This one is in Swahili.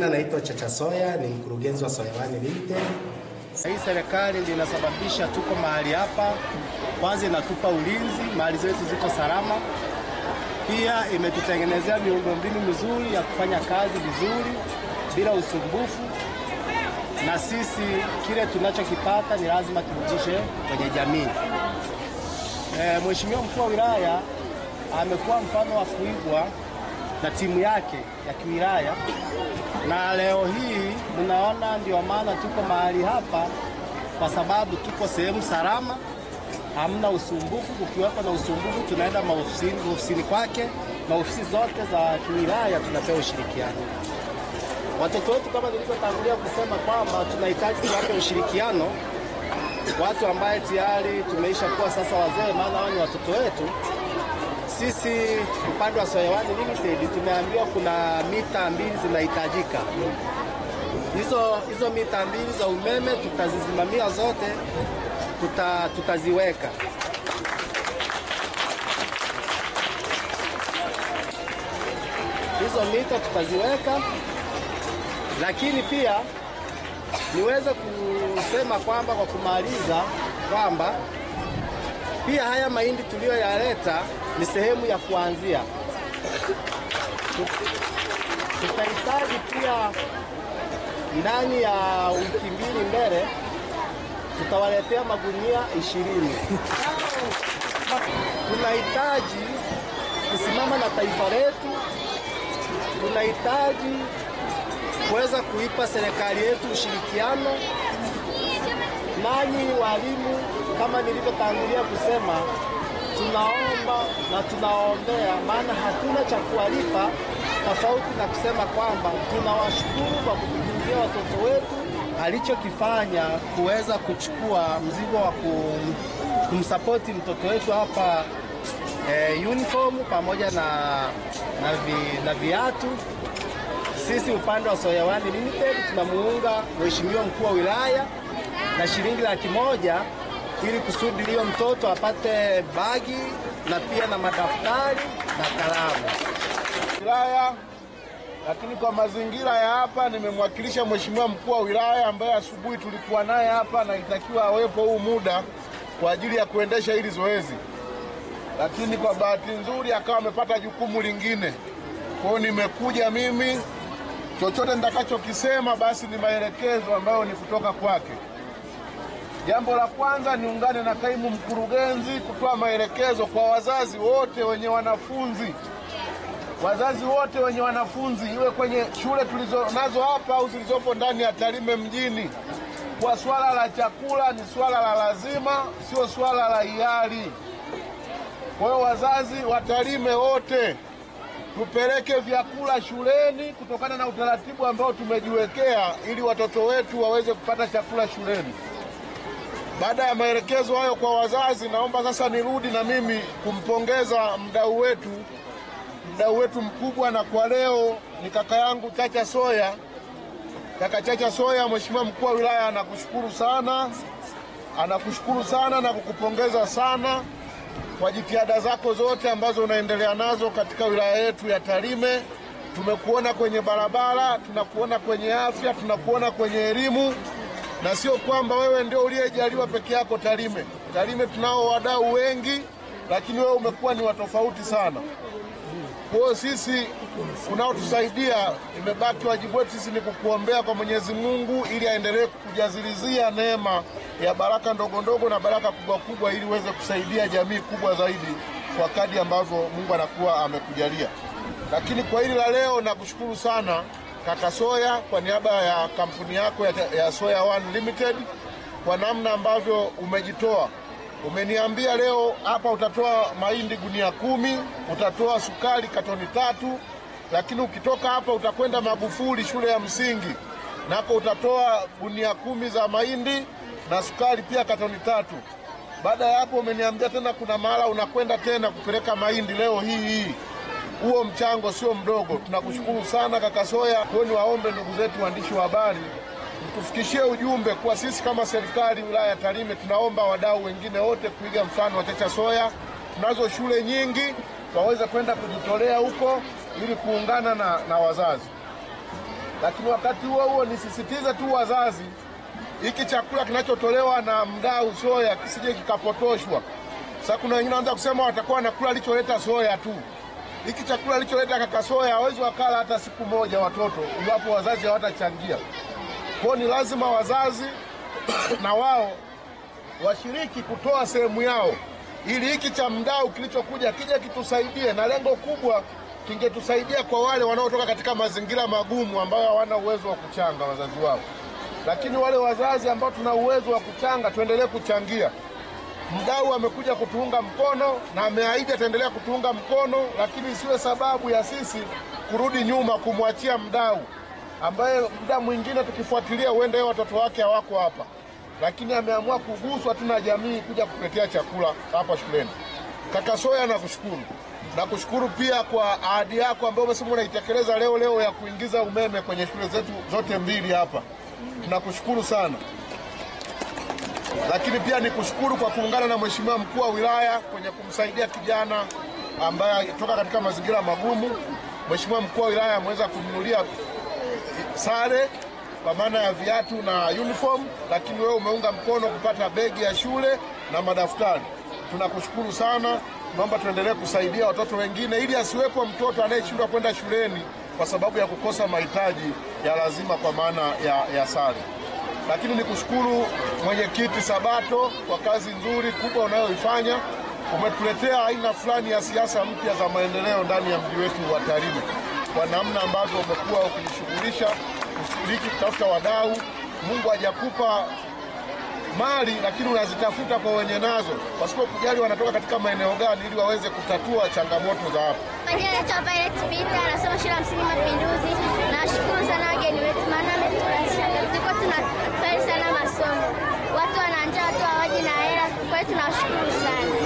Naitwa Chacha Soya, ni mkurugenzi wa Soya One Limited. Hii serikali ndio inasababisha tuko mahali hapa. Kwanza inatupa ulinzi, mali zetu ziko salama. Pia imetutengenezea miundombinu mizuri ya kufanya kazi vizuri bila usumbufu. Na sisi kile tunachokipata ni lazima turudishe kwenye jamii. Mheshimiwa mkuu wa wilaya amekuwa mfano wa kuigwa na timu yake ya kiwilaya, na leo hii mnaona ndio maana tuko mahali hapa, kwa sababu tuko sehemu salama, hamna usumbufu. Kukiwepo na usumbufu tunaenda ofisini kwake, na ofisi zote za kiwilaya tunapewa ushirikiano. Watoto wetu kama nilivyotangulia kusema kwamba tunahitaji kuwapa ushirikiano watu ambaye tayari tumeisha kuwa sasa wazee, maana wao ni watoto wetu. Sisi upande wa Soya One Limited tumeambiwa kuna mita 2 zinahitajika. Hizo mita 2 za umeme tutazizimamia zote, tutaziweka. Hizo mita tutaziweka, lakini pia niweze kusema kwamba kwa kumaliza kwamba pia haya mahindi tuliyoyaleta ni sehemu ya kuanzia. Tutahitaji pia ndani ya wiki mbili mbele tutawaletea magunia 20. Tunahitaji kusimama na taifa letu, tunahitaji kuweza kuipa serikali yetu ushirikiano. Nanyi walimu, kama nilivyotangulia kusema, tunaomba na tunaombea, maana hatuna cha kuwalipa tofauti na kusema kwamba tunawashukuru kwa kututunzia watoto wetu. Alichokifanya kuweza kuchukua mzigo wa kumsapoti mtoto wetu hapa, uniform pamoja na viatu. Sisi upande wa Soya One Limited tunamuunga Mheshimiwa mkuu wa wilaya na shilingi 100,000 ili kusudi huyo mtoto apate bagi na pia na madaftari na kalamu. Wilaya, lakini kwa mazingira ya hapa nimemwakilisha Mheshimiwa mkuu wa wilaya ambaye asubuhi tulikuwa naye hapa na itakiwa awepo huu muda kwa ajili ya kuendesha hili zoezi. Lakini kwa bahati nzuri akawa amepata jukumu lingine. Kwa hiyo nimekuja mimi, chochote nitakachokisema basi ni maelekezo ambayo ni kutoka kwake. Jambo la kwanza, niungane na kaimu mkurugenzi kutoa maelekezo kwa wazazi wote wenye wanafunzi. Wazazi wote wenye wanafunzi, iwe kwenye shule tulizonazo hapa au zilizopo ndani ya Tarime mjini, kwa swala la chakula ni swala la lazima, sio swala la hiari. Kwa hiyo wazazi wa Tarime wote tupeleke vyakula shuleni kutokana na utaratibu ambao tumejiwekea ili watoto wetu waweze kupata chakula shuleni. Baada ya maelekezo hayo kwa wazazi, naomba sasa nirudi na mimi kumpongeza mdau wetu mkubwa, na kwa leo ni kaka yangu Chacha Soya. Kaka Chacha Soya, Mheshimiwa mkuu wa wilaya anakushukuru sana na kukupongeza sana kwa jitihada zako zote ambazo unaendelea nazo katika wilaya yetu ya Tarime. Tumekuona kwenye barabara, tunakuona kwenye afya, tunakuona kwenye elimu, na sio kwamba wewe ndio uliyejaliwa peke yako Tarime. Tarime tunao wadau wengi, lakini wewe umekuwa ni watofauti sana. Kwa hiyo sisi unaotusaidia, imebaki wajibu wetu sisi ni kukuombea kwa Mwenyezi Mungu ili aendelee kukujazilizia neema ya baraka ndogo ndogo na baraka kubwa kubwa, ili uweze kusaidia jamii kubwa zaidi kwa kadri ambavyo Mungu anakuwa amekujalia. Lakini kwa hili la leo nakushukuru sana kaka Soya, kwa niaba ya kampuni yako ya Soya One Limited, kwa namna ambavyo umejitoa. Umeniambia leo hapa utatoa mahindi gunia 10, utatoa sukari katoni 3, lakini ukitoka hapa utakwenda Magufuli shule ya msingi, nako utatoa gunia 10 za mahindi na sukari pia katoni 3. Baada ya hapo umeniambia tena kuna mahala unakwenda tena kupeleka mahindi leo hii. Huo mchango sio mdogo. Tunakushukuru sana kaka Soya. Kwa ni waombe ndugu zetu waandishi wa habari, mtufikishie ujumbe kwa sisi kama serikali wilaya ya Tarime tunaomba wadau wengine wote kuiga mfano wa Chacha Soya. Tunazo shule nyingi, waweze kwenda kujitolea huko ili kuungana na wazazi. Lakini wakati huo huo nisisitize tu wazazi, hiki chakula kinachotolewa na mdau soya kisije kikapotoshwa. Sasa kuna wengine wanaanza kusema watakuwa nakula alicholeta soya tu. Hiki chakula alicholeta kaka soya hawezi wakala hata siku moja watoto iwapo wazazi hawatachangia. Kwa ni lazima wazazi na wao washiriki kutoa sehemu yao ili hiki cha mdau kilichokuja kije kitusaidie, na lengo kubwa kingetusaidia kwa wale wanaotoka katika mazingira magumu ambayo hawana uwezo wa kuchanga wazazi wao. Lakini wale wazazi ambao tuna uwezo wa kuchanga tuendelee kuchangia. Mdau amekuja kutuunga mkono na ameahidi ataendelea kutuunga mkono, lakini isiwe sababu ya sisi kurudi nyuma kumwachia mdau ambaye muda mwingine tukifuatilia uende watoto wake hawako hapa, lakini ameamua kuguswa tu na jamii kuja kuletea chakula hapa shuleni. Kaka Soya, nakushukuru. Nakushukuru pia kwa ahadi yako ambayo umesema unaitekeleza leo ya kuingiza umeme kwenye shule zetu zote mbili hapa. Tunakushukuru sana. Lakini pia nikushukuru kwa kuungana na Mheshimiwa Mkuu wa Wilaya kwenye kumsaidia kijana ambaye kutoka katika mazingira magumu. Mheshimiwa Mkuu wa Wilaya ameweza kumnunulia sare kwa maana ya viatu na uniform, lakini wewe umeunga mkono kupata begi ya shule na madaftari. Tunakushukuru sana. Naomba tuendelee kusaidia watoto wengine ili asiwepo mtoto anayeshindwa kwenda shuleni kwa sababu ya kukosa mahitaji ya lazima kwa maana ya sare. Lakini nikushukuru Mwenyekiti Sabato kwa kazi nzuri kubwa unayoifanya. Umetuletea aina fulani ya siasa mpya za maendeleo ndani ya mji wetu wa Tarime, kwa namna ambavyo umekuwa ukijishughulisha kushiriki kutafuta wadau. Mungu hajakupa mali, lakini unazitafuta kwa wenye nazo pasipo kujali wanatoka katika maeneo gani ili waweze kutatua changamoto za hapa. Majina naitwa Violet Peter, nasoma shule ya msingi Mapinduzi. Nashukuru sana wageni wetu maana ameturahisisha. Tulikuwa tunafanya sana masomo. Watu wana njaa, watu hawaji na hela. Kwa hiyo tunashukuru sana.